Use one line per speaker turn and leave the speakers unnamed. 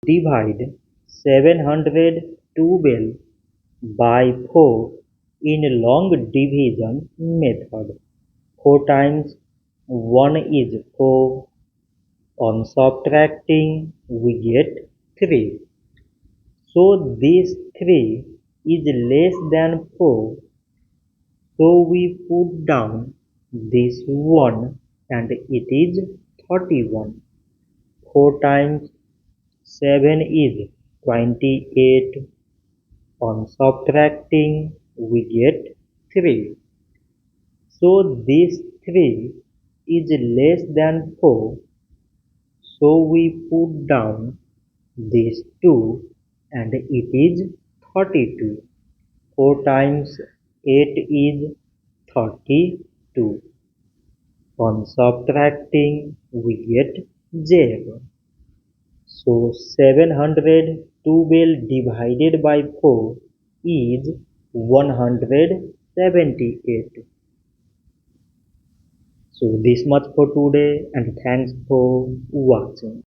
Divide 712 by 4 in long division method. 4 times 1 is 4. On subtracting we get 3. So this 3 is less than 4. So we put down this 1 and it is 31. 4 times 7 is 28. On subtracting we get 3. So this 3 is less than 4. So we put down this 2 and it is 32. 4 times 8 is 32. On subtracting we get 0. So 712 divided by 4 is 178. So this much for today and thanks for watching.